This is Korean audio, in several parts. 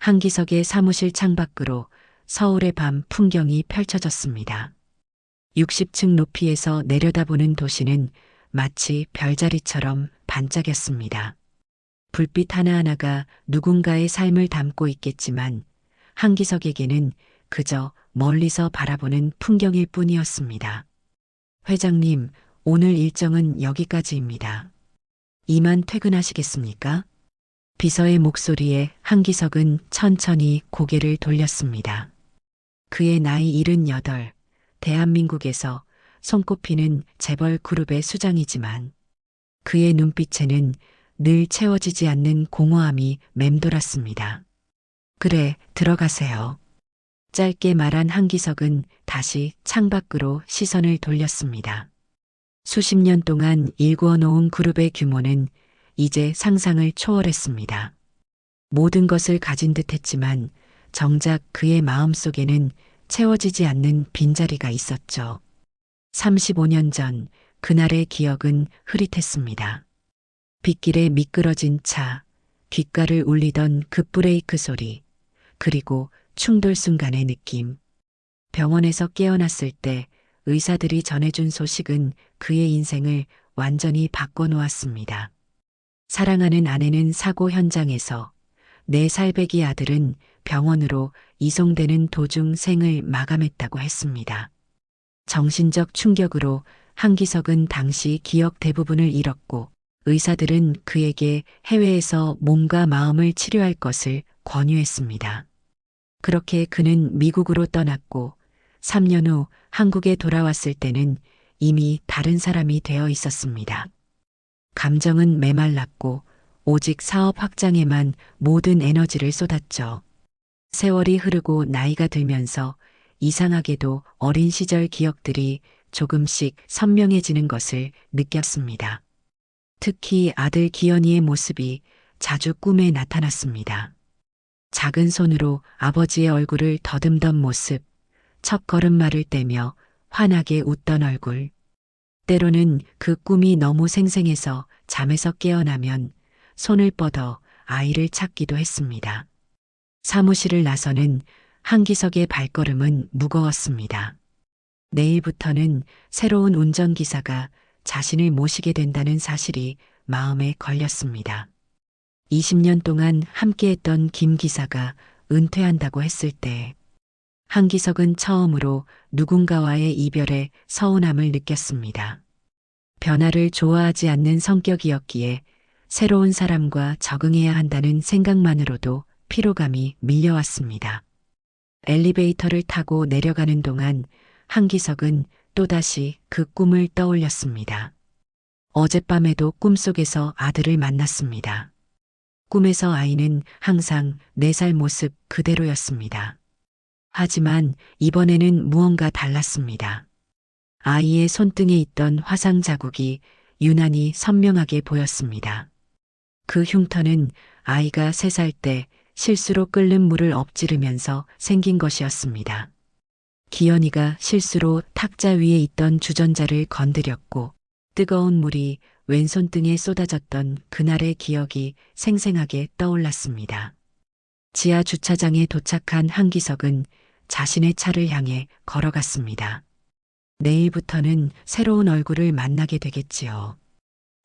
한기석의 사무실 창밖으로 서울의 밤 풍경이 펼쳐졌습니다. 60층 높이에서 내려다보는 도시는 마치 별자리처럼 반짝였습니다. 불빛 하나하나가 누군가의 삶을 담고 있겠지만 한기석에게는 그저 멀리서 바라보는 풍경일 뿐이었습니다. 회장님, 오늘 일정은 여기까지입니다. 이만 퇴근하시겠습니까? 비서의 목소리에 한기석은 천천히 고개를 돌렸습니다. 그의 나이 78, 대한민국에서 손꼽히는 재벌 그룹의 수장이지만 그의 눈빛에는 늘 채워지지 않는 공허함이 맴돌았습니다. 그래, 들어가세요. 짧게 말한 한기석은 다시 창밖으로 시선을 돌렸습니다. 수십 년 동안 일구어 놓은 그룹의 규모는 이제 상상을 초월했습니다. 모든 것을 가진 듯 했지만 정작 그의 마음속에는 채워지지 않는 빈자리가 있었죠. 35년 전 그날의 기억은 흐릿했습니다. 빗길에 미끄러진 차, 귓가를 울리던 급브레이크 소리, 그리고 충돌 순간의 느낌. 병원에서 깨어났을 때 의사들이 전해준 소식은 그의 인생을 완전히 바꿔놓았습니다. 사랑하는 아내는 사고 현장에서, 4살배기 아들은 병원으로 이송되는 도중 생을 마감했다고 했습니다. 정신적 충격으로 한기석은 당시 기억 대부분을 잃었고 의사들은 그에게 해외에서 몸과 마음을 치료할 것을 권유했습니다. 그렇게 그는 미국으로 떠났고 3년 후 한국에 돌아왔을 때는 이미 다른 사람이 되어 있었습니다. 감정은 메말랐고 오직 사업 확장에만 모든 에너지를 쏟았죠. 세월이 흐르고 나이가 들면서 이상하게도 어린 시절 기억들이 조금씩 선명해지는 것을 느꼈습니다. 특히 아들 기현이의 모습이 자주 꿈에 나타났습니다. 작은 손으로 아버지의 얼굴을 더듬던 모습, 첫 걸음마를 떼며 환하게 웃던 얼굴. 때로는 그 꿈이 너무 생생해서 잠에서 깨어나면 손을 뻗어 아이를 찾기도 했습니다. 사무실을 나서는 한기석의 발걸음은 무거웠습니다. 내일부터는 새로운 운전기사가 자신을 모시게 된다는 사실이 마음에 걸렸습니다. 20년 동안 함께했던 김 기사가 은퇴한다고 했을 때 한기석은 처음으로 누군가와의 이별에 서운함을 느꼈습니다. 변화를 좋아하지 않는 성격이었기에 새로운 사람과 적응해야 한다는 생각만으로도 피로감이 밀려왔습니다. 엘리베이터를 타고 내려가는 동안 한기석은 또다시 그 꿈을 떠올렸습니다. 어젯밤에도 꿈속에서 아들을 만났습니다. 꿈에서 아이는 항상 4살 모습 그대로였습니다. 하지만 이번에는 무언가 달랐습니다. 아이의 손등에 있던 화상 자국이 유난히 선명하게 보였습니다. 그 흉터는 아이가 3살 때 실수로 끓는 물을 엎지르면서 생긴 것이었습니다. 기현이가 실수로 탁자 위에 있던 주전자를 건드렸고 뜨거운 물이 왼손등에 쏟아졌던 그날의 기억이 생생하게 떠올랐습니다. 지하 주차장에 도착한 한기석은 자신의 차를 향해 걸어갔습니다. 내일부터는 새로운 얼굴을 만나게 되겠지요.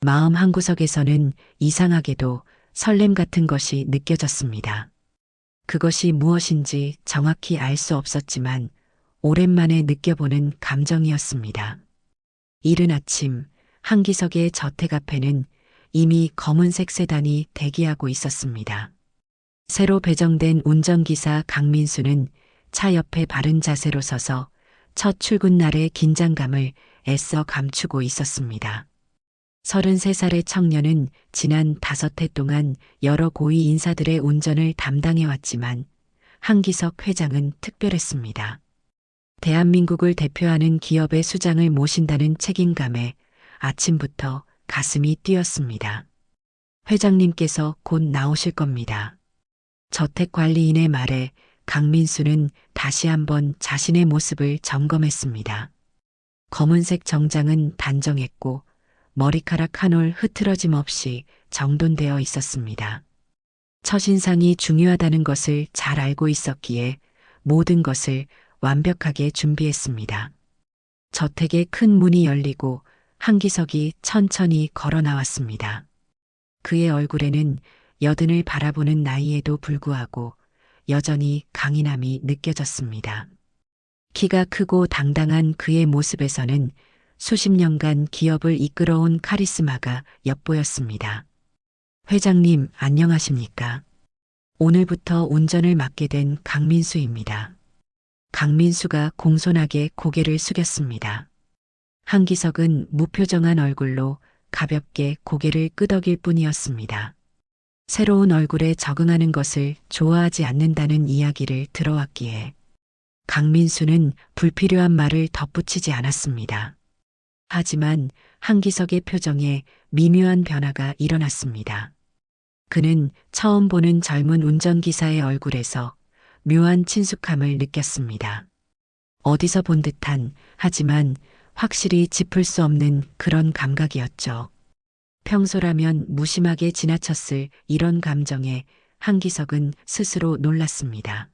마음 한구석에서는 이상하게도 설렘 같은 것이 느껴졌습니다. 그것이 무엇인지 정확히 알 수 없었지만 오랜만에 느껴보는 감정이었습니다. 이른 아침 한기석의 저택 앞에는 이미 검은색 세단이 대기하고 있었습니다. 새로 배정된 운전기사 강민수는 차 옆에 바른 자세로 서서 첫 출근 날의 긴장감을 애써 감추고 있었습니다. 33살의 청년은 지난 5해 동안 여러 고위 인사들의 운전을 담당해왔지만 한기석 회장은 특별했습니다. 대한민국을 대표하는 기업의 수장을 모신다는 책임감에 아침부터 가슴이 뛰었습니다. 회장님께서 곧 나오실 겁니다. 저택관리인의 말에 강민수는 다시 한번 자신의 모습을 점검했습니다. 검은색 정장은 단정했고 머리카락 한 올 흐트러짐 없이 정돈되어 있었습니다. 첫인상이 중요하다는 것을 잘 알고 있었기에 모든 것을 완벽하게 준비했습니다. 저택의 큰 문이 열리고 한기석이 천천히 걸어 나왔습니다. 그의 얼굴에는 여든을 바라보는 나이에도 불구하고 여전히 강인함이 느껴졌습니다. 키가 크고 당당한 그의 모습에서는 수십 년간 기업을 이끌어온 카리스마가 엿보였습니다. 회장님, 안녕하십니까? 오늘부터 운전을 맡게 된 강민수입니다. 강민수가 공손하게 고개를 숙였습니다. 한기석은 무표정한 얼굴로 가볍게 고개를 끄덕일 뿐이었습니다. 새로운 얼굴에 적응하는 것을 좋아하지 않는다는 이야기를 들어왔기에 강민수는 불필요한 말을 덧붙이지 않았습니다. 하지만 한기석의 표정에 미묘한 변화가 일어났습니다. 그는 처음 보는 젊은 운전기사의 얼굴에서 묘한 친숙함을 느꼈습니다. 어디서 본 듯한, 하지만 확실히 짚을 수 없는 그런 감각이었죠. 평소라면 무심하게 지나쳤을 이런 감정에 한기석은 스스로 놀랐습니다.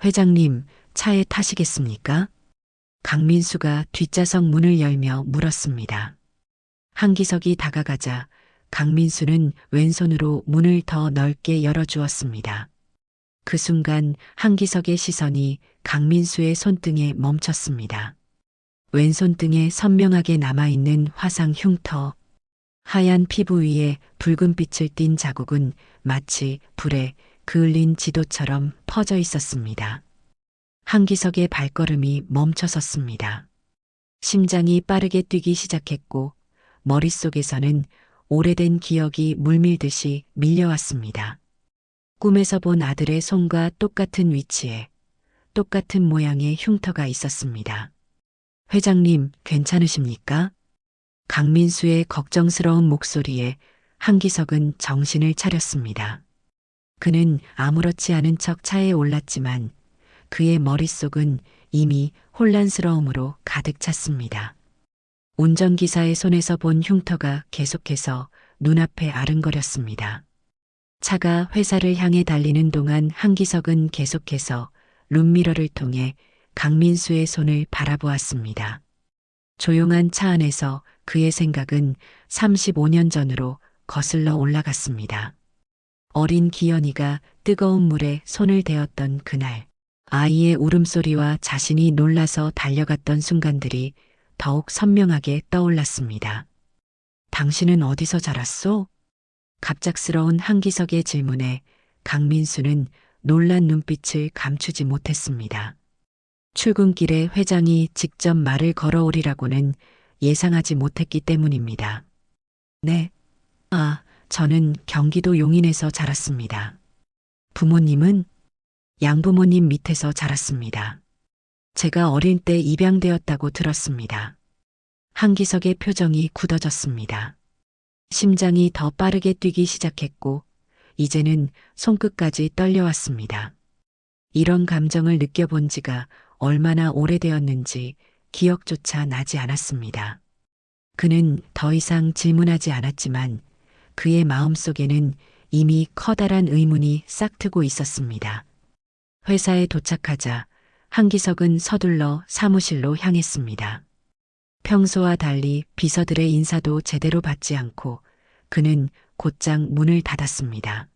회장님, 차에 타시겠습니까? 강민수가 뒷좌석 문을 열며 물었습니다. 한기석이 다가가자 강민수는 왼손으로 문을 더 넓게 열어주었습니다. 그 순간 한기석의 시선이 강민수의 손등에 멈췄습니다. 왼손등에 선명하게 남아있는 화상 흉터, 하얀 피부 위에 붉은 빛을 띤 자국은 마치 불에 그을린 지도처럼 퍼져 있었습니다. 한기석의 발걸음이 멈춰섰습니다. 심장이 빠르게 뛰기 시작했고 머릿속에서는 오래된 기억이 물밀듯이 밀려왔습니다. 꿈에서 본 아들의 손과 똑같은 위치에 똑같은 모양의 흉터가 있었습니다. 회장님, 괜찮으십니까? 강민수의 걱정스러운 목소리에 한기석은 정신을 차렸습니다. 그는 아무렇지 않은 척 차에 올랐지만 그의 머릿속은 이미 혼란스러움으로 가득 찼습니다. 운전기사의 손에서 본 흉터가 계속해서 눈앞에 아른거렸습니다. 차가 회사를 향해 달리는 동안 한기석은 계속해서 룸미러를 통해 강민수의 손을 바라보았습니다. 조용한 차 안에서 그의 생각은 35년 전으로 거슬러 올라갔습니다. 어린 기현이가 뜨거운 물에 손을 대었던 그날, 아이의 울음소리와 자신이 놀라서 달려갔던 순간들이 더욱 선명하게 떠올랐습니다. 당신은 어디서 자랐소? 갑작스러운 한기석의 질문에 강민수는 놀란 눈빛을 감추지 못했습니다. 출근길에 회장이 직접 말을 걸어오리라고는 예상하지 못했기 때문입니다. 네. 저는 경기도 용인에서 자랐습니다. 부모님은 양부모님 밑에서 자랐습니다. 제가 어릴 때 입양되었다고 들었습니다. 한기석의 표정이 굳어졌습니다. 심장이 더 빠르게 뛰기 시작했고 이제는 손끝까지 떨려왔습니다. 이런 감정을 느껴본 지가 얼마나 오래되었는지 기억조차 나지 않았습니다. 그는 더 이상 질문하지 않았지만 그의 마음속에는 이미 커다란 의문이 싹트고 있었습니다. 회사에 도착하자 한기석은 서둘러 사무실로 향했습니다. 평소와 달리 비서들의 인사도 제대로 받지 않고 그는 곧장 문을 닫았습니다.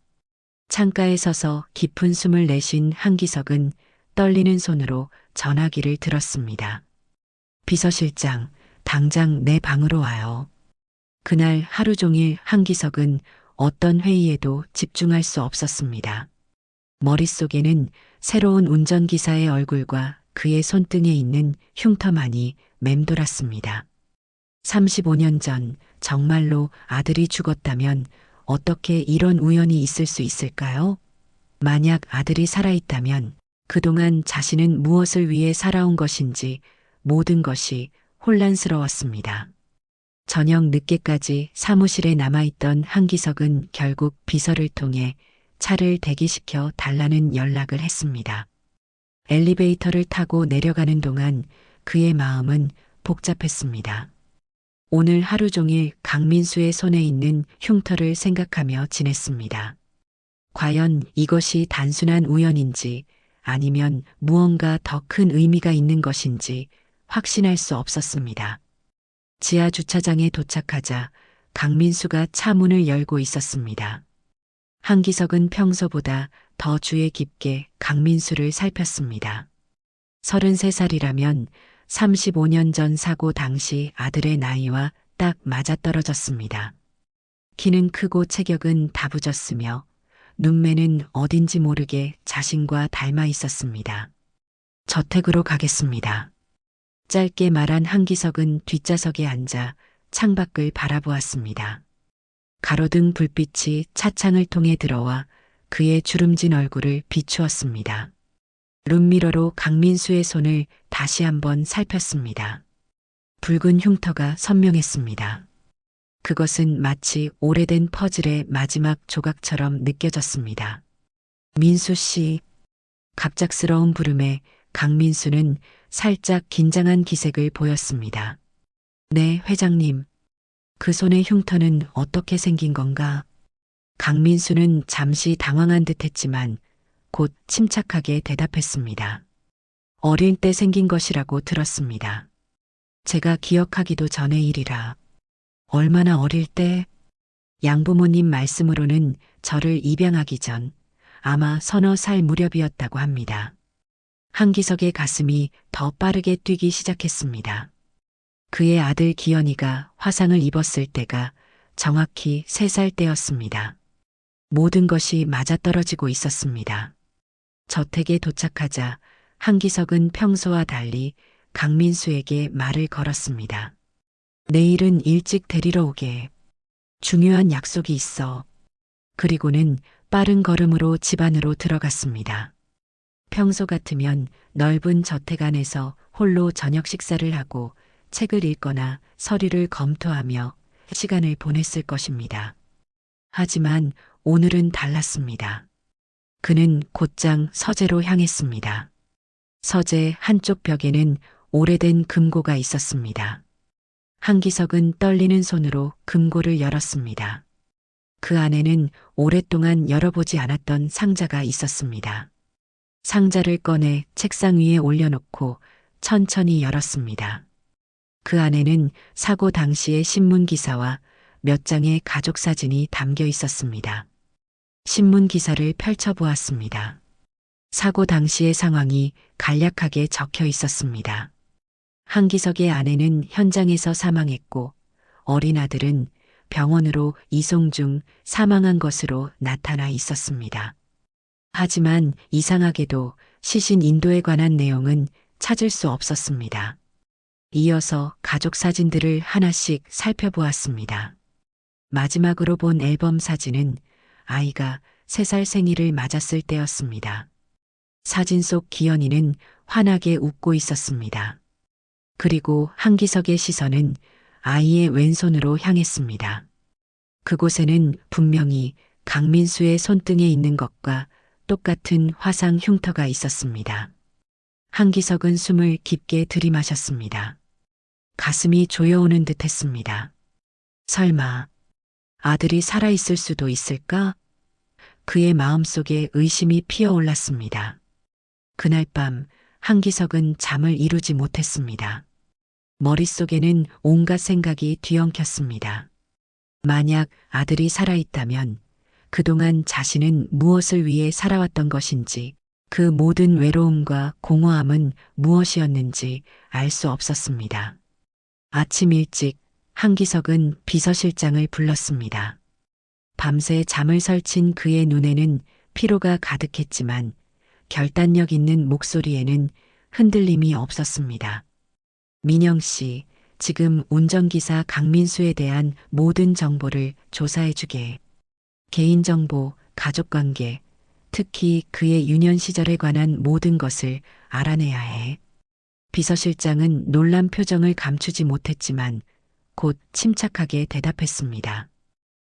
창가에 서서 깊은 숨을 내쉰 한기석은 떨리는 손으로 전화기를 들었습니다. 비서실장, 당장 내 방으로 와요. 그날 하루 종일 한기석은 어떤 회의에도 집중할 수 없었습니다. 머릿속에는 새로운 운전기사의 얼굴과 그의 손등에 있는 흉터만이 맴돌았습니다. 35년 전 정말로 아들이 죽었다면 어떻게 이런 우연이 있을 수 있을까요? 만약 아들이 살아있다면 그동안 자신은 무엇을 위해 살아온 것인지 모든 것이 혼란스러웠습니다. 저녁 늦게까지 사무실에 남아있던 한기석은 결국 비서를 통해 차를 대기시켜 달라는 연락을 했습니다. 엘리베이터를 타고 내려가는 동안 그의 마음은 복잡했습니다. 오늘 하루 종일 강민수의 손에 있는 흉터를 생각하며 지냈습니다. 과연 이것이 단순한 우연인지 아니면 무언가 더 큰 의미가 있는 것인지 확신할 수 없었습니다. 지하 주차장에 도착하자 강민수가 차 문을 열고 있었습니다. 한기석은 평소보다 더 주의 깊게 강민수를 살폈습니다. 33살이라면 35년 전 사고 당시 아들의 나이와 딱 맞아떨어졌습니다. 키는 크고 체격은 다부졌으며 눈매는 어딘지 모르게 자신과 닮아 있었습니다. 저택으로 가겠습니다. 짧게 말한 한기석은 뒷좌석에 앉아 창밖을 바라보았습니다. 가로등 불빛이 차창을 통해 들어와 그의 주름진 얼굴을 비추었습니다. 룸미러로 강민수의 손을 다시 한번 살폈습니다. 붉은 흉터가 선명했습니다. 그것은 마치 오래된 퍼즐의 마지막 조각처럼 느껴졌습니다. 민수 씨. 갑작스러운 부름에 강민수는 살짝 긴장한 기색을 보였습니다. 네, 회장님. 그 손의 흉터는 어떻게 생긴 건가? 강민수는 잠시 당황한 듯 했지만 곧 침착하게 대답했습니다. 어릴 때 생긴 것이라고 들었습니다. 제가 기억하기도 전의 일이라. 얼마나 어릴 때? 양부모님 말씀으로는 저를 입양하기 전 아마 서너 살 무렵이었다고 합니다. 한기석의 가슴이 더 빠르게 뛰기 시작했습니다. 그의 아들 기현이가 화상을 입었을 때가 정확히 3살 때였습니다. 모든 것이 맞아떨어지고 있었습니다. 저택에 도착하자 한기석은 평소와 달리 강민수에게 말을 걸었습니다. 내일은 일찍 데리러 오게. 중요한 약속이 있어. 그리고는 빠른 걸음으로 집 안으로 들어갔습니다. 평소 같으면 넓은 저택 안에서 홀로 저녁 식사를 하고 책을 읽거나 서류를 검토하며 시간을 보냈을 것입니다. 하지만 오늘은 달랐습니다. 그는 곧장 서재로 향했습니다. 서재 한쪽 벽에는 오래된 금고가 있었습니다. 한기석은 떨리는 손으로 금고를 열었습니다. 그 안에는 오랫동안 열어보지 않았던 상자가 있었습니다. 상자를 꺼내 책상 위에 올려놓고 천천히 열었습니다. 그 안에는 사고 당시의 신문 기사와 몇 장의 가족 사진이 담겨 있었습니다. 신문 기사를 펼쳐보았습니다. 사고 당시의 상황이 간략하게 적혀 있었습니다. 한기석의 아내는 현장에서 사망했고 어린 아들은 병원으로 이송 중 사망한 것으로 나타나 있었습니다. 하지만 이상하게도 시신 인도에 관한 내용은 찾을 수 없었습니다. 이어서 가족 사진들을 하나씩 살펴보았습니다. 마지막으로 본 앨범 사진은 아이가 3살 생일을 맞았을 때였습니다. 사진 속 기현이는 환하게 웃고 있었습니다. 그리고 한기석의 시선은 아이의 왼손으로 향했습니다. 그곳에는 분명히 강민수의 손등에 있는 것과 똑같은 화상 흉터가 있었습니다. 한기석은 숨을 깊게 들이마셨습니다. 가슴이 조여오는 듯 했습니다. 설마 아들이 살아있을 수도 있을까? 그의 마음속에 의심이 피어올랐습니다. 그날 밤 한기석은 잠을 이루지 못했습니다. 머릿속에는 온갖 생각이 뒤엉켰습니다. 만약 아들이 살아있다면 그동안 자신은 무엇을 위해 살아왔던 것인지, 그 모든 외로움과 공허함은 무엇이었는지 알 수 없었습니다. 아침 일찍 한기석은 비서실장을 불렀습니다. 밤새 잠을 설친 그의 눈에는 피로가 가득했지만 결단력 있는 목소리에는 흔들림이 없었습니다. 민영 씨, 지금 운전기사 강민수에 대한 모든 정보를 조사해주게. 개인정보, 가족관계, 특히 그의 유년 시절에 관한 모든 것을 알아내야 해. 비서실장은 놀란 표정을 감추지 못했지만 곧 침착하게 대답했습니다.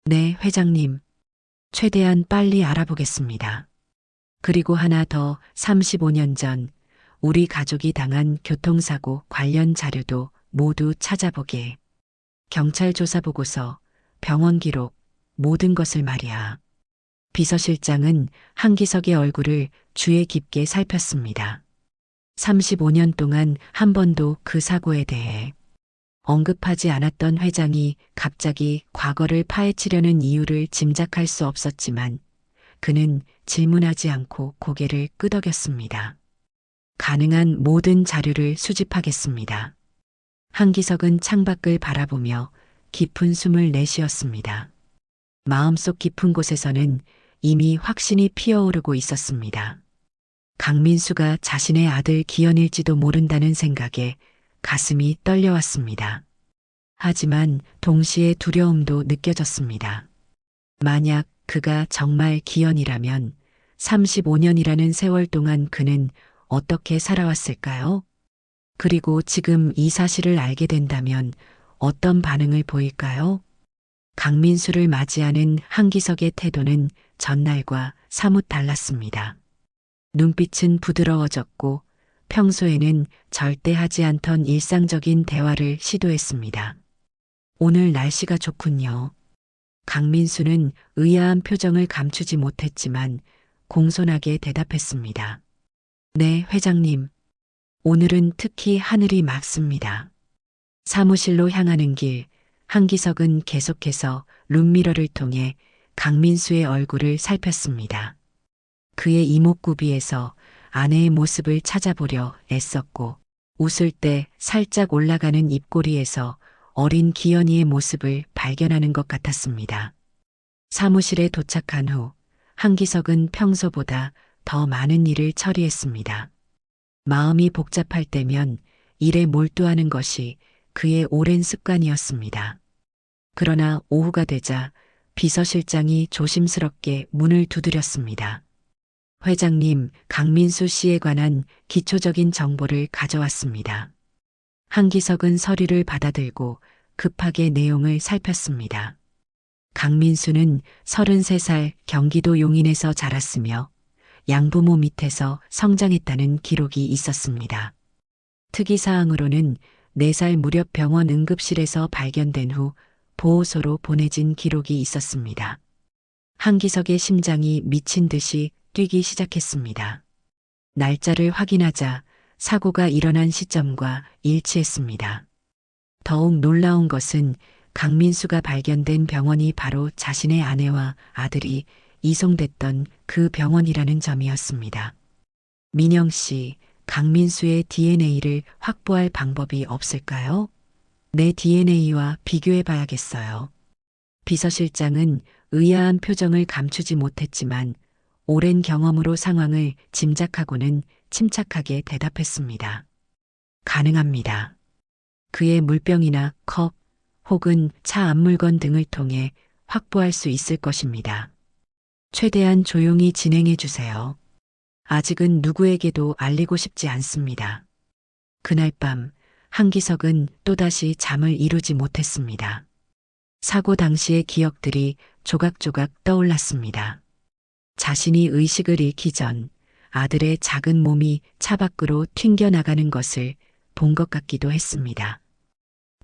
네, 회장님. 최대한 빨리 알아보겠습니다. 그리고 하나 더, 35년 전 우리 가족이 당한 교통사고 관련 자료도 모두 찾아보게. 경찰 조사 보고서, 병원 기록, 모든 것을 말이야. 비서실장은 한기석의 얼굴을 주의 깊게 살폈습니다. 35년 동안 한 번도 그 사고에 대해 언급하지 않았던 회장이 갑자기 과거를 파헤치려는 이유를 짐작할 수 없었지만 그는 질문하지 않고 고개를 끄덕였습니다. 가능한 모든 자료를 수집하겠습니다. 한기석은 창밖을 바라보며 깊은 숨을 내쉬었습니다. 마음속 깊은 곳에서는 이미 확신이 피어오르고 있었습니다. 강민수가 자신의 아들 기현일지도 모른다는 생각에 가슴이 떨려왔습니다. 하지만 동시에 두려움도 느껴졌습니다. 만약 그가 정말 기현이라면 35년이라는 세월 동안 그는 어떻게 살아왔을까요? 그리고 지금 이 사실을 알게 된다면 어떤 반응을 보일까요? 강민수를 맞이하는 한기석의 태도는 전날과 사뭇 달랐습니다. 눈빛은 부드러워졌고 평소에는 절대 하지 않던 일상적인 대화를 시도했습니다. 오늘 날씨가 좋군요. 강민수는 의아한 표정을 감추지 못했지만 공손하게 대답했습니다. 네, 회장님. 오늘은 특히 하늘이 맑습니다. 사무실로 향하는 길, 한기석은 계속해서 룸미러를 통해 강민수의 얼굴을 살폈습니다. 그의 이목구비에서 아내의 모습을 찾아보려 애썼고 웃을 때 살짝 올라가는 입꼬리에서 어린 기현이의 모습을 발견하는 것 같았습니다. 사무실에 도착한 후 한기석은 평소보다 더 많은 일을 처리했습니다. 마음이 복잡할 때면 일에 몰두하는 것이 그의 오랜 습관이었습니다. 그러나 오후가 되자 비서실장이 조심스럽게 문을 두드렸습니다. 회장님, 강민수 씨에 관한 기초적인 정보를 가져왔습니다. 한기석은 서류를 받아들고 급하게 내용을 살폈습니다. 강민수는 33살 경기도 용인에서 자랐으며 양부모 밑에서 성장했다는 기록이 있었습니다. 특이사항으로는 4살 무렵 병원 응급실에서 발견된 후 보호소로 보내진 기록이 있었습니다. 한기석의 심장이 미친 듯이 뛰기 시작했습니다. 날짜를 확인하자 사고가 일어난 시점과 일치했습니다. 더욱 놀라운 것은 강민수가 발견된 병원이 바로 자신의 아내와 아들이 이송됐던 그 병원이라는 점이었습니다. 민영 씨, 강민수의 DNA를 확보할 방법이 없을까요? 내 DNA와 비교해 봐야겠어요. 비서실장은 의아한 표정을 감추지 못했지만 오랜 경험으로 상황을 짐작하고는 침착하게 대답했습니다. 가능합니다. 그의 물병이나 컵 혹은 차 앞물건 등을 통해 확보할 수 있을 것입니다. 최대한 조용히 진행해 주세요. 아직은 누구에게도 알리고 싶지 않습니다. 그날 밤 한기석은 또다시 잠을 이루지 못했습니다. 사고 당시의 기억들이 조각조각 떠올랐습니다. 자신이 의식을 잃기 전 아들의 작은 몸이 차 밖으로 튕겨나가는 것을 본 것 같기도 했습니다.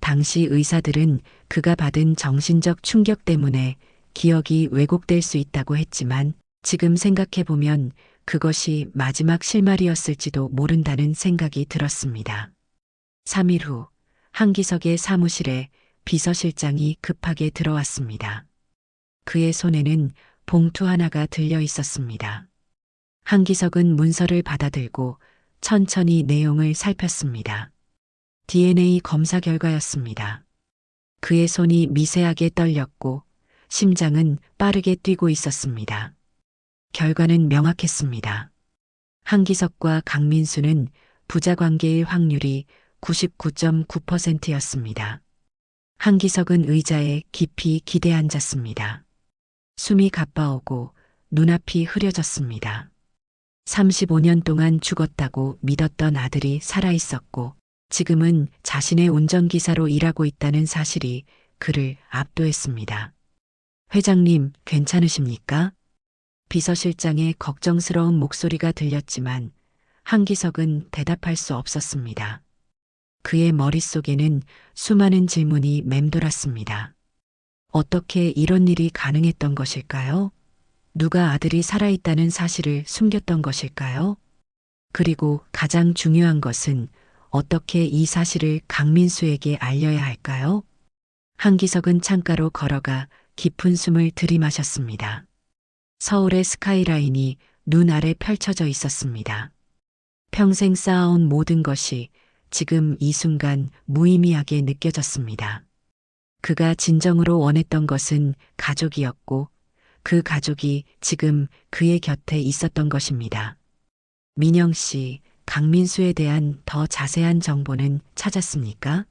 당시 의사들은 그가 받은 정신적 충격 때문에 기억이 왜곡될 수 있다고 했지만 지금 생각해보면 그것이 마지막 실말이었을지도 모른다는 생각이 들었습니다. 3일 후 한기석의 사무실에 비서실장이 급하게 들어왔습니다. 그의 손에는 봉투 하나가 들려 있었습니다. 한기석은 문서를 받아들고 천천히 내용을 살폈습니다. DNA 검사 결과였습니다. 그의 손이 미세하게 떨렸고 심장은 빠르게 뛰고 있었습니다. 결과는 명확했습니다. 한기석과 강민수는 부자 관계일 확률이 99.9%였습니다. 한기석은 의자에 깊이 기대 앉았습니다. 숨이 가빠오고 눈앞이 흐려졌습니다. 35년 동안 죽었다고 믿었던 아들이 살아있었고 지금은 자신의 운전기사로 일하고 있다는 사실이 그를 압도했습니다. 회장님, 괜찮으십니까? 비서실장의 걱정스러운 목소리가 들렸지만 한기석은 대답할 수 없었습니다. 그의 머릿속에는 수많은 질문이 맴돌았습니다. 어떻게 이런 일이 가능했던 것일까요? 누가 아들이 살아있다는 사실을 숨겼던 것일까요? 그리고 가장 중요한 것은 어떻게 이 사실을 강민수에게 알려야 할까요? 한기석은 창가로 걸어가 깊은 숨을 들이마셨습니다. 서울의 스카이라인이 눈 아래 펼쳐져 있었습니다. 평생 쌓아온 모든 것이 지금 이 순간 무의미하게 느껴졌습니다. 그가 진정으로 원했던 것은 가족이었고 그 가족이 지금 그의 곁에 있었던 것입니다. 민영 씨, 강민수에 대한 더 자세한 정보는 찾았습니까?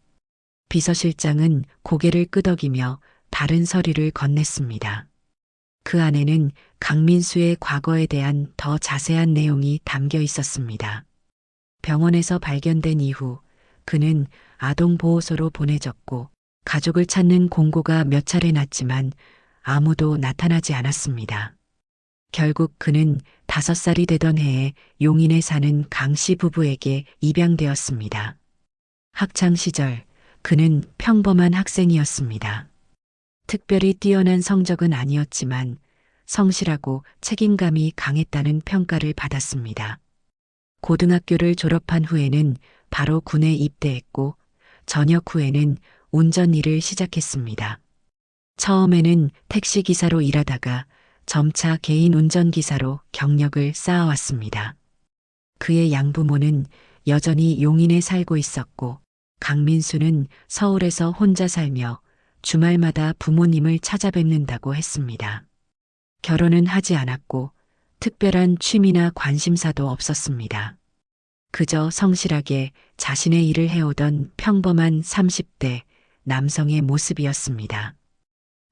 비서실장은 고개를 끄덕이며 다른 서류를 건넸습니다. 그 안에는 강민수의 과거에 대한 더 자세한 내용이 담겨 있었습니다. 병원에서 발견된 이후 그는 아동보호소로 보내졌고 가족을 찾는 공고가 몇 차례 났지만 아무도 나타나지 않았습니다. 결국 그는 5살이 되던 해에 용인에 사는 강 씨 부부에게 입양되었습니다. 학창 시절 그는 평범한 학생이었습니다. 특별히 뛰어난 성적은 아니었지만 성실하고 책임감이 강했다는 평가를 받았습니다. 고등학교를 졸업한 후에는 바로 군에 입대했고 전역 후에는 운전 일을 시작했습니다. 처음에는 택시기사로 일하다가 점차 개인 운전기사로 경력을 쌓아왔습니다. 그의 양부모는 여전히 용인에 살고 있었고 강민수는 서울에서 혼자 살며 주말마다 부모님을 찾아뵙는다고 했습니다. 결혼은 하지 않았고 특별한 취미나 관심사도 없었습니다. 그저 성실하게 자신의 일을 해오던 평범한 30대 남성의 모습이었습니다.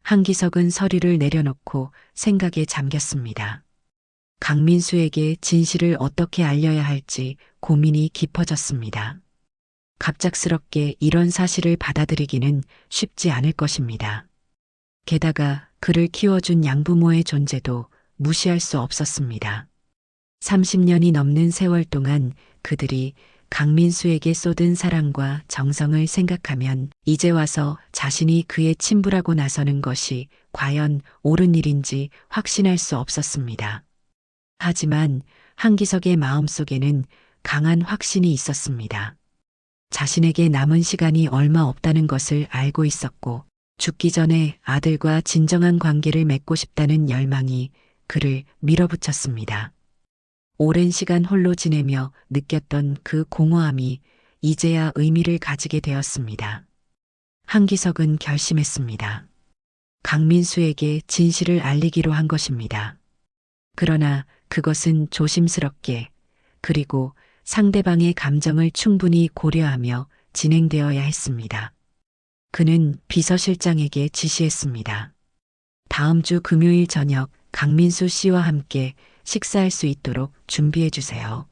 한기석은 서류를 내려놓고 생각에 잠겼습니다. 강민수에게 진실을 어떻게 알려야 할지 고민이 깊어졌습니다. 갑작스럽게 이런 사실을 받아들이기는 쉽지 않을 것입니다. 게다가 그를 키워준 양부모의 존재도 무시할 수 없었습니다. 30년이 넘는 세월 동안 그들이 강민수에게 쏟은 사랑과 정성을 생각하면 이제 와서 자신이 그의 친부라고 나서는 것이 과연 옳은 일인지 확신할 수 없었습니다. 하지만 한기석의 마음속에는 강한 확신이 있었습니다. 자신에게 남은 시간이 얼마 없다는 것을 알고 있었고 죽기 전에 아들과 진정한 관계를 맺고 싶다는 열망이 그를 밀어붙였습니다. 오랜 시간 홀로 지내며 느꼈던 그 공허함이 이제야 의미를 가지게 되었습니다. 한기석은 결심했습니다. 강민수에게 진실을 알리기로 한 것입니다. 그러나 그것은 조심스럽게 그리고 상대방의 감정을 충분히 고려하며 진행되어야 했습니다. 그는 비서실장에게 지시했습니다. 다음 주 금요일 저녁 강민수 씨와 함께 식사할 수 있도록 준비해 주세요.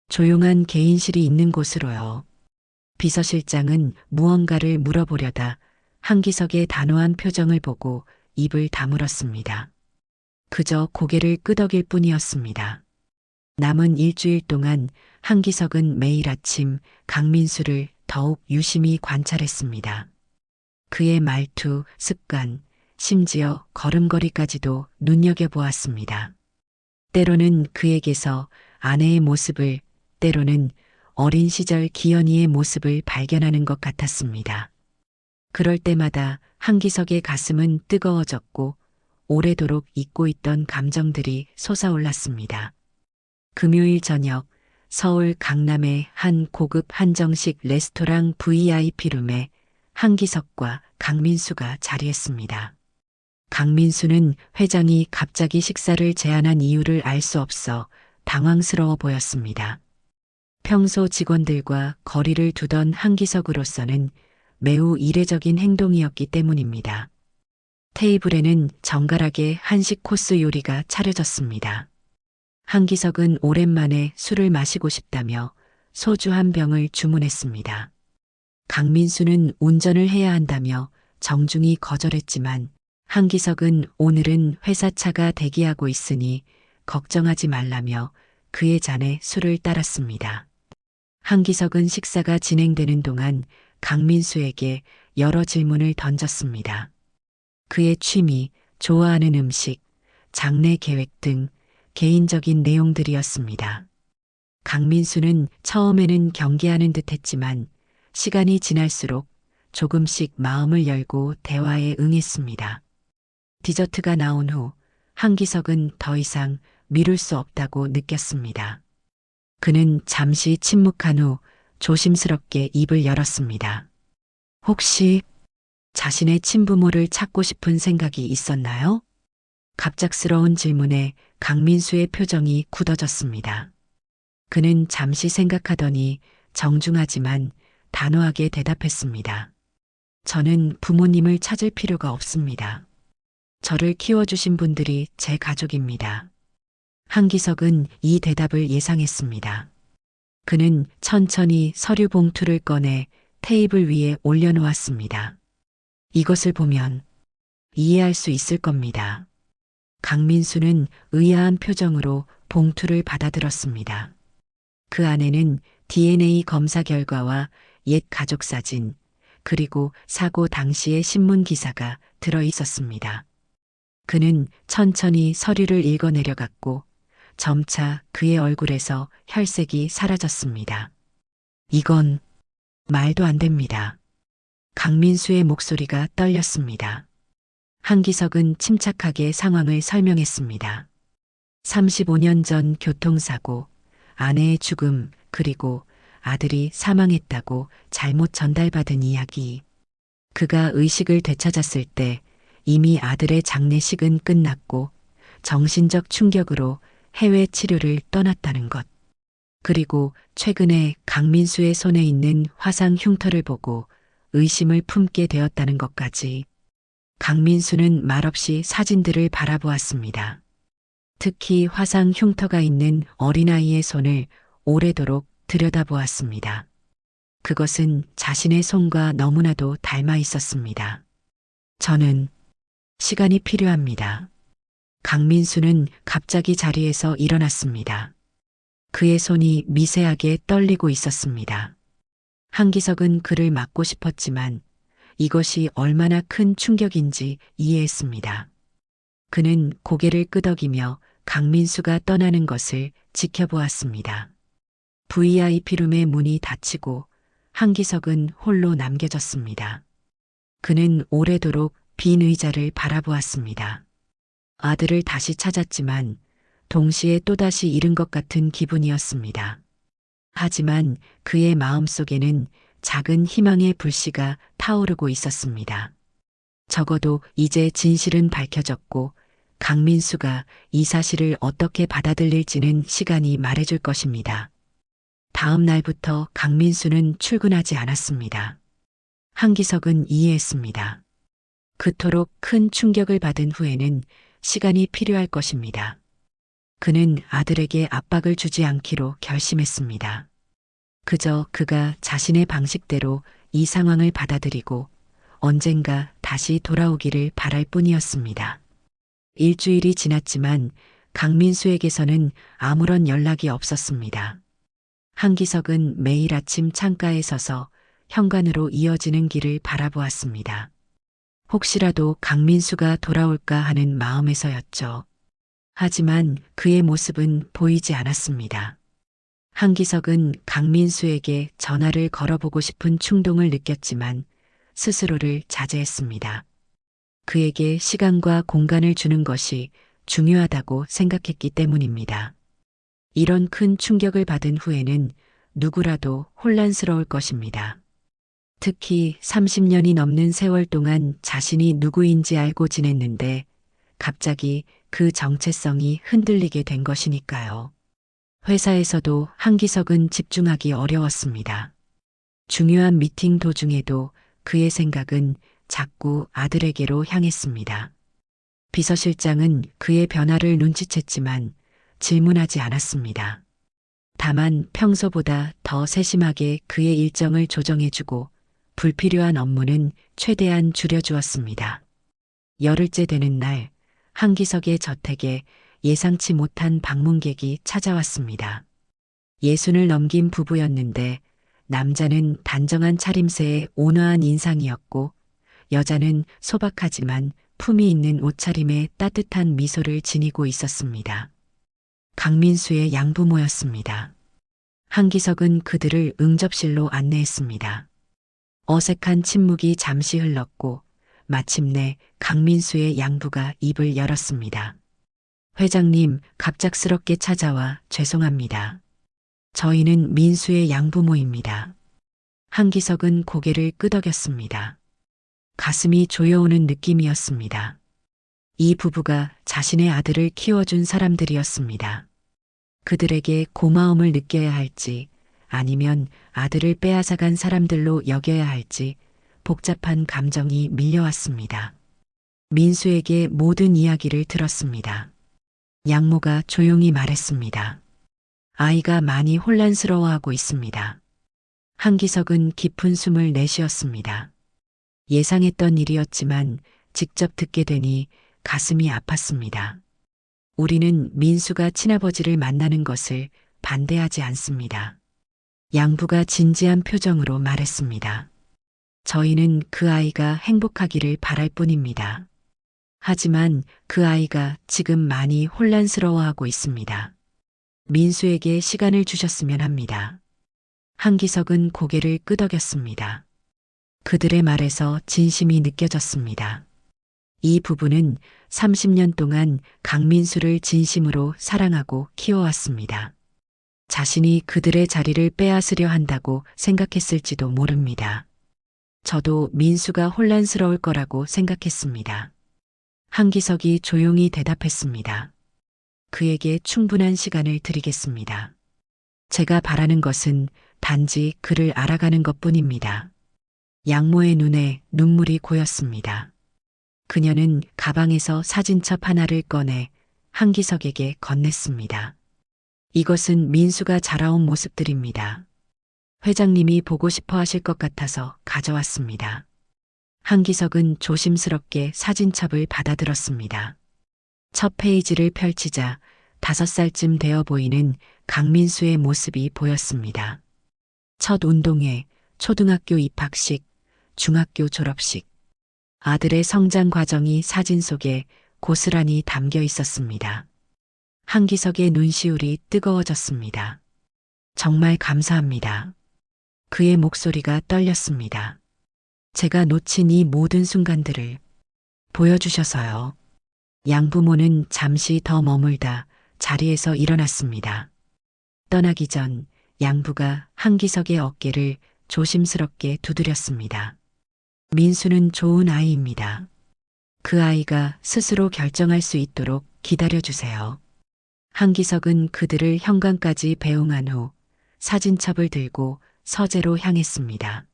조용한 개인실이 있는 곳으로요. 비서실장은 무언가를 물어보려다 한기석의 단호한 표정을 보고 입을 다물었습니다. 그저 고개를 끄덕일 뿐이었습니다. 남은 일주일 동안 한기석은 매일 아침 강민수를 더욱 유심히 관찰했습니다. 그의 말투, 습관, 심지어 걸음걸이까지도 눈여겨보았습니다. 때로는 그에게서 아내의 모습을, 때로는 어린 시절 기현이의 모습을 발견하는 것 같았습니다. 그럴 때마다 한기석의 가슴은 뜨거워졌고 오래도록 잊고 있던 감정들이 솟아올랐습니다. 금요일 저녁 서울 강남의 한 고급 한정식 레스토랑 VIP룸에 한기석과 강민수가 자리했습니다. 강민수는 회장이 갑자기 식사를 제안한 이유를 알 수 없어 당황스러워 보였습니다. 평소 직원들과 거리를 두던 한기석으로서는 매우 이례적인 행동이었기 때문입니다. 테이블에는 정갈하게 한식 코스 요리가 차려졌습니다. 한기석은 오랜만에 술을 마시고 싶다며 소주 한 병을 주문했습니다. 강민수는 운전을 해야 한다며 정중히 거절했지만 한기석은 오늘은 회사차가 대기하고 있으니 걱정하지 말라며 그의 잔에 술을 따랐습니다. 한기석은 식사가 진행되는 동안 강민수에게 여러 질문을 던졌습니다. 그의 취미, 좋아하는 음식, 장래 계획 등 개인적인 내용들이었습니다. 강민수는 처음에는 경계하는 듯 했지만 시간이 지날수록 조금씩 마음을 열고 대화에 응했습니다. 디저트가 나온 후 한기석은 더 이상 미룰 수 없다고 느꼈습니다. 그는 잠시 침묵한 후 조심스럽게 입을 열었습니다. 혹시 자신의 친부모를 찾고 싶은 생각이 있었나요? 갑작스러운 질문에 강민수의 표정이 굳어졌습니다. 그는 잠시 생각하더니 정중하지만 단호하게 대답했습니다. 저는 부모님을 찾을 필요가 없습니다. 저를 키워주신 분들이 제 가족입니다. 한기석은 이 대답을 예상했습니다. 그는 천천히 서류 봉투를 꺼내 테이블 위에 올려놓았습니다. 이것을 보면 이해할 수 있을 겁니다. 강민수는 의아한 표정으로 봉투를 받아들었습니다. 그 안에는 DNA 검사 결과와 옛 가족 사진, 그리고 사고 당시의 신문 기사가 들어 있었습니다. 그는 천천히 서류를 읽어 내려갔고 점차 그의 얼굴에서 혈색이 사라졌습니다. 이건 말도 안 됩니다. 강민수의 목소리가 떨렸습니다. 한기석은 침착하게 상황을 설명했습니다. 35년 전 교통사고, 아내의 죽음, 그리고 아들이 사망했다고 잘못 전달받은 이야기. 그가 의식을 되찾았을 때 이미 아들의 장례식은 끝났고 정신적 충격으로 해외 치료를 떠났다는 것. 그리고 최근에 강민수의 손에 있는 화상 흉터를 보고 의심을 품게 되었다는 것까지. 강민수는 말없이 사진들을 바라보았습니다. 특히 화상 흉터가 있는 어린아이의 손을 오래도록 들여다보았습니다. 그것은 자신의 손과 너무나도 닮아 있었습니다. 저는 시간이 필요합니다. 강민수는 갑자기 자리에서 일어났습니다. 그의 손이 미세하게 떨리고 있었습니다. 한기석은 그를 막고 싶었지만 이것이 얼마나 큰 충격인지 이해했습니다. 그는 고개를 끄덕이며 강민수가 떠나는 것을 지켜보았습니다. VIP룸의 문이 닫히고 한기석은 홀로 남겨졌습니다. 그는 오래도록 빈 의자를 바라보았습니다. 아들을 다시 찾았지만 동시에 또다시 잃은 것 같은 기분이었습니다. 하지만 그의 마음속에는 작은 희망의 불씨가 타오르고 있었습니다. 적어도 이제 진실은 밝혀졌고 강민수가 이 사실을 어떻게 받아들일지는 시간이 말해줄 것입니다. 다음 날부터 강민수는 출근하지 않았습니다. 한기석은 이해했습니다. 그토록 큰 충격을 받은 후에는 시간이 필요할 것입니다. 그는 아들에게 압박을 주지 않기로 결심했습니다. 그저 그가 자신의 방식대로 이 상황을 받아들이고 언젠가 다시 돌아오기를 바랄 뿐이었습니다. 일주일이 지났지만 강민수에게서는 아무런 연락이 없었습니다. 한기석은 매일 아침 창가에 서서 현관으로 이어지는 길을 바라보았습니다. 혹시라도 강민수가 돌아올까 하는 마음에서였죠. 하지만 그의 모습은 보이지 않았습니다. 한기석은 강민수에게 전화를 걸어보고 싶은 충동을 느꼈지만 스스로를 자제했습니다. 그에게 시간과 공간을 주는 것이 중요하다고 생각했기 때문입니다. 이런 큰 충격을 받은 후에는 누구라도 혼란스러울 것입니다. 특히 30년이 넘는 세월 동안 자신이 누구인지 알고 지냈는데 갑자기 그 정체성이 흔들리게 된 것이니까요. 회사에서도 한기석은 집중하기 어려웠습니다. 중요한 미팅 도중에도 그의 생각은 자꾸 아들에게로 향했습니다. 비서실장은 그의 변화를 눈치챘지만 질문하지 않았습니다. 다만 평소보다 더 세심하게 그의 일정을 조정해주고 불필요한 업무는 최대한 줄여주었습니다. 열흘째 되는 날 한기석의 저택에 예상치 못한 방문객이 찾아왔습니다. 60을 넘긴 부부였는데 남자는 단정한 차림새에 온화한 인상이었고 여자는 소박하지만 품위 있는 옷차림에 따뜻한 미소를 지니고 있었습니다. 강민수의 양부모였습니다. 한기석은 그들을 응접실로 안내했습니다. 어색한 침묵이 잠시 흘렀고 마침내 강민수의 양부가 입을 열었습니다. 회장님, 갑작스럽게 찾아와 죄송합니다. 저희는 민수의 양부모입니다. 한기석은 고개를 끄덕였습니다. 가슴이 조여오는 느낌이었습니다. 이 부부가 자신의 아들을 키워준 사람들이었습니다. 그들에게 고마움을 느껴야 할지 아니면 아들을 빼앗아간 사람들로 여겨야 할지 복잡한 감정이 밀려왔습니다. 민수에게 모든 이야기를 들었습니다. 양모가 조용히 말했습니다. 아이가 많이 혼란스러워하고 있습니다. 한기석은 깊은 숨을 내쉬었습니다. 예상했던 일이었지만 직접 듣게 되니 가슴이 아팠습니다. 우리는 민수가 친아버지를 만나는 것을 반대하지 않습니다. 양부가 진지한 표정으로 말했습니다. 저희는 그 아이가 행복하기를 바랄 뿐입니다. 하지만 그 아이가 지금 많이 혼란스러워하고 있습니다. 민수에게 시간을 주셨으면 합니다. 한기석은 고개를 끄덕였습니다. 그들의 말에서 진심이 느껴졌습니다. 이 부부는 30년 동안 강민수를 진심으로 사랑하고 키워왔습니다. 자신이 그들의 자리를 빼앗으려 한다고 생각했을지도 모릅니다. 저도 민수가 혼란스러울 거라고 생각했습니다. 한기석이 조용히 대답했습니다. 그에게 충분한 시간을 드리겠습니다. 제가 바라는 것은 단지 그를 알아가는 것뿐입니다. 양모의 눈에 눈물이 고였습니다. 그녀는 가방에서 사진첩 하나를 꺼내 한기석에게 건넸습니다. 이것은 민수가 자라온 모습들입니다. 회장님이 보고 싶어 하실 것 같아서 가져왔습니다. 한기석은 조심스럽게 사진첩을 받아들었습니다. 첫 페이지를 펼치자 5살쯤 되어 보이는 강민수의 모습이 보였습니다. 첫 운동회, 초등학교 입학식, 중학교 졸업식. 아들의 성장 과정이 사진 속에 고스란히 담겨 있었습니다. 한기석의 눈시울이 뜨거워졌습니다. 정말 감사합니다. 그의 목소리가 떨렸습니다. 제가 놓친 이 모든 순간들을 보여주셔서요. 양부모는 잠시 더 머물다 자리에서 일어났습니다. 떠나기 전 양부가 한기석의 어깨를 조심스럽게 두드렸습니다. 민수는 좋은 아이입니다. 그 아이가 스스로 결정할 수 있도록 기다려주세요. 한기석은 그들을 현관까지 배웅한 후 사진첩을 들고 서재로 향했습니다.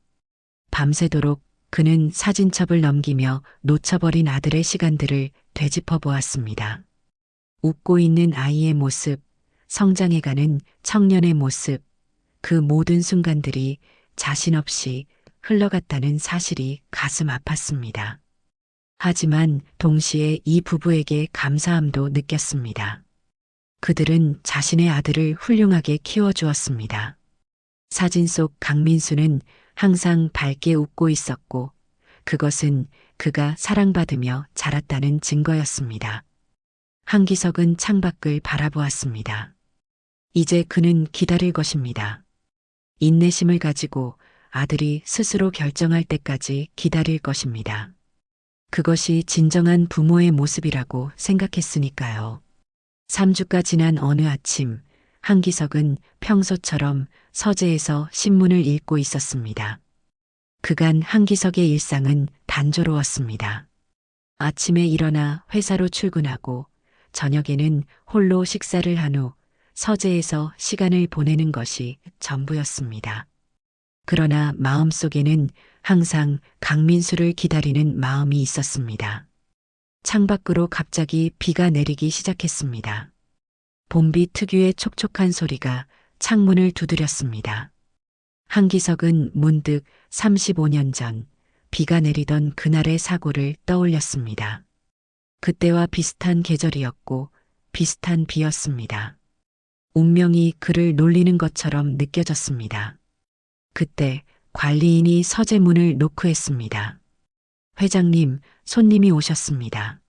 밤새도록 그는 사진첩을 넘기며 놓쳐버린 아들의 시간들을 되짚어 보았습니다. 웃고 있는 아이의 모습, 성장해가는 청년의 모습, 그 모든 순간들이 자신 없이 흘러갔다는 사실이 가슴 아팠습니다. 하지만 동시에 이 부부에게 감사함도 느꼈습니다. 그들은 자신의 아들을 훌륭하게 키워주었습니다. 사진 속 강민수는 항상 밝게 웃고 있었고 그것은 그가 사랑받으며 자랐다는 증거였습니다. 한기석은 창밖을 바라보았습니다. 이제 그는 기다릴 것입니다. 인내심을 가지고 아들이 스스로 결정할 때까지 기다릴 것입니다. 그것이 진정한 부모의 모습이라고 생각했으니까요. 3주가 지난 어느 아침, 한기석은 평소처럼 서재에서 신문을 읽고 있었습니다. 그간 한기석의 일상은 단조로웠습니다. 아침에 일어나 회사로 출근하고 저녁에는 홀로 식사를 한 후 서재에서 시간을 보내는 것이 전부였습니다. 그러나 마음속에는 항상 강민수를 기다리는 마음이 있었습니다. 창밖으로 갑자기 비가 내리기 시작했습니다. 봄비 특유의 촉촉한 소리가 창문을 두드렸습니다. 한기석은 문득 35년 전 비가 내리던 그날의 사고를 떠올렸습니다. 그때와 비슷한 계절이었고 비슷한 비였습니다. 운명이 그를 놀리는 것처럼 느껴졌습니다. 그때 관리인이 서재 문을 노크했습니다. 회장님, 손님이 오셨습니다.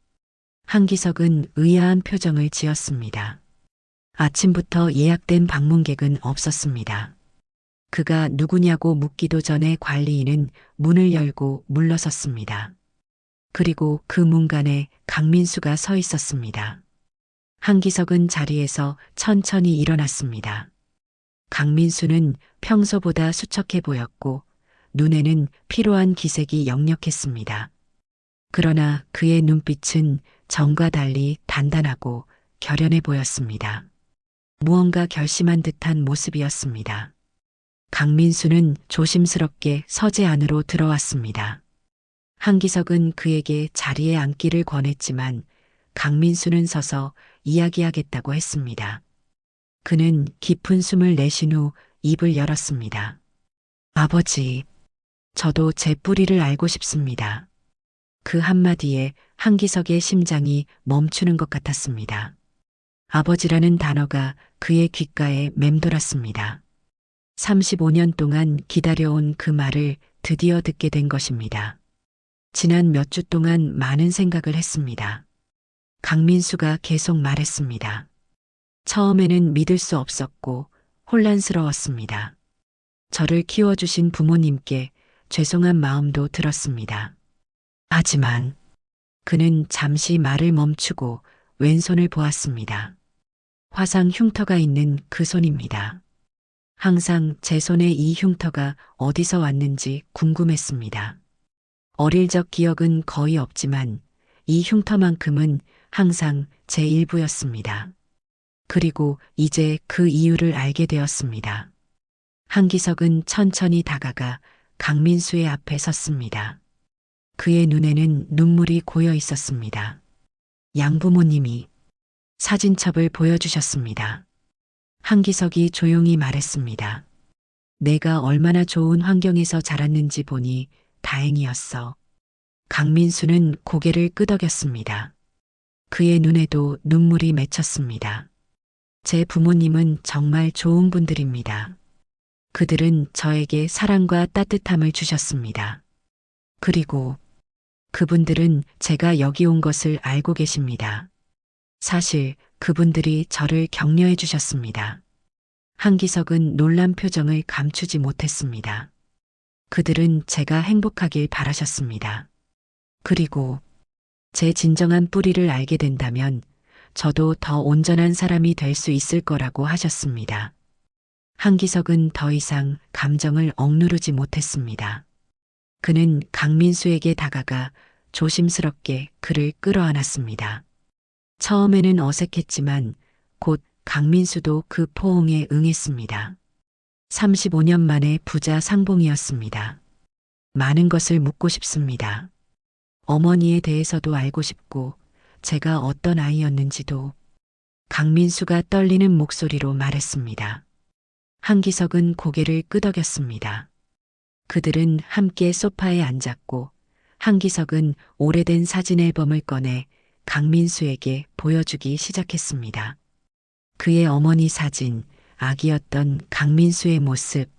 한기석은 의아한 표정을 지었습니다. 아침부터 예약된 방문객은 없었습니다. 그가 누구냐고 묻기도 전에 관리인은 문을 열고 물러섰습니다. 그리고 그 문간에 강민수가 서 있었습니다. 한기석은 자리에서 천천히 일어났습니다. 강민수는 평소보다 수척해 보였고 눈에는 피로한 기색이 역력했습니다. 그러나 그의 눈빛은 전과 달리 단단하고 결연해 보였습니다. 무언가 결심한 듯한 모습이었습니다. 강민수는 조심스럽게 서재 안으로 들어왔습니다. 한기석은 그에게 자리에 앉기를 권했지만 강민수는 서서 이야기하겠다고 했습니다. 그는 깊은 숨을 내쉰 후 입을 열었습니다. 아버지, 저도 제 뿌리를 알고 싶습니다. 그 한마디에 한기석의 심장이 멈추는 것 같았습니다. 아버지라는 단어가 그의 귓가에 맴돌았습니다. 35년 동안 기다려온 그 말을 드디어 듣게 된 것입니다. 지난 몇 주 동안 많은 생각을 했습니다. 강민수가 계속 말했습니다. 처음에는 믿을 수 없었고 혼란스러웠습니다. 저를 키워주신 부모님께 죄송한 마음도 들었습니다. 하지만 그는 잠시 말을 멈추고 왼손을 보았습니다. 화상 흉터가 있는 그 손입니다. 항상 제 손에 이 흉터가 어디서 왔는지 궁금했습니다. 어릴 적 기억은 거의 없지만 이 흉터만큼은 항상 제 일부였습니다. 그리고 이제 그 이유를 알게 되었습니다. 한기석은 천천히 다가가 강민수의 앞에 섰습니다. 그의 눈에는 눈물이 고여 있었습니다. 양부모님이 사진첩을 보여주셨습니다. 한기석이 조용히 말했습니다. 내가 얼마나 좋은 환경에서 자랐는지 보니 다행이었어. 강민수는 고개를 끄덕였습니다. 그의 눈에도 눈물이 맺혔습니다. 제 부모님은 정말 좋은 분들입니다. 그들은 저에게 사랑과 따뜻함을 주셨습니다. 그리고 그분들은 제가 여기 온 것을 알고 계십니다. 사실 그분들이 저를 격려해 주셨습니다. 한기석은 놀란 표정을 감추지 못했습니다. 그들은 제가 행복하길 바라셨습니다. 그리고 제 진정한 뿌리를 알게 된다면 저도 더 온전한 사람이 될 수 있을 거라고 하셨습니다. 한기석은 더 이상 감정을 억누르지 못했습니다. 그는 강민수에게 다가가 조심스럽게 그를 끌어안았습니다. 처음에는 어색했지만 곧 강민수도 그 포옹에 응했습니다. 35년 만에 부자 상봉이었습니다. 많은 것을 묻고 싶습니다. 어머니에 대해서도 알고 싶고 제가 어떤 아이였는지도. 강민수가 떨리는 목소리로 말했습니다. 한기석은 고개를 끄덕였습니다. 그들은 함께 소파에 앉았고 한기석은 오래된 사진 앨범을 꺼내 강민수에게 보여주기 시작했습니다. 그의 어머니 사진, 아기였던 강민수의 모습,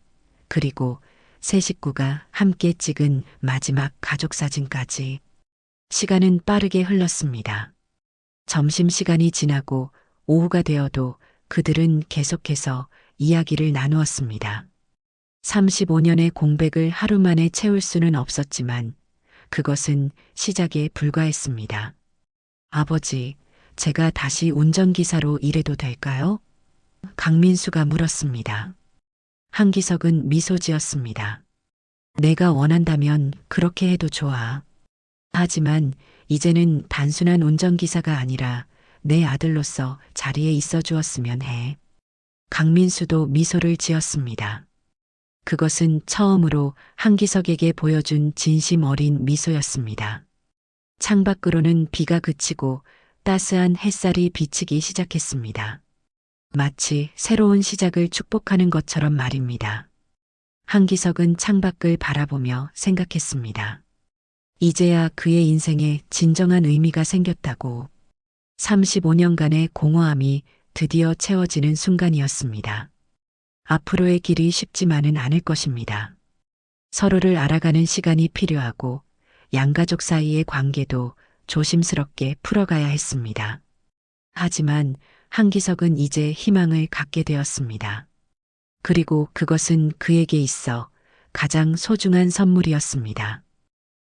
그리고 세 식구가 함께 찍은 마지막 가족 사진까지. 시간은 빠르게 흘렀습니다. 점심시간이 지나고 오후가 되어도 그들은 계속해서 이야기를 나누었습니다. 35년의 공백을 하루 만에 채울 수는 없었지만 그것은 시작에 불과했습니다. 아버지, 제가 다시 운전기사로 일해도 될까요? 강민수가 물었습니다. 한기석은 미소 지었습니다. 내가 원한다면 그렇게 해도 좋아. 하지만 이제는 단순한 운전기사가 아니라 내 아들로서 자리에 있어 주었으면 해. 강민수도 미소를 지었습니다. 그것은 처음으로 한기석에게 보여준 진심 어린 미소였습니다. 창밖으로는 비가 그치고 따스한 햇살이 비치기 시작했습니다. 마치 새로운 시작을 축복하는 것처럼 말입니다. 한기석은 창밖을 바라보며 생각했습니다. 이제야 그의 인생에 진정한 의미가 생겼다고. 35년간의 공허함이 드디어 채워지는 순간이었습니다. 앞으로의 길이 쉽지만은 않을 것입니다. 서로를 알아가는 시간이 필요하고 양가족 사이의 관계도 조심스럽게 풀어가야 했습니다. 하지만 한기석은 이제 희망을 갖게 되었습니다. 그리고 그것은 그에게 있어 가장 소중한 선물이었습니다.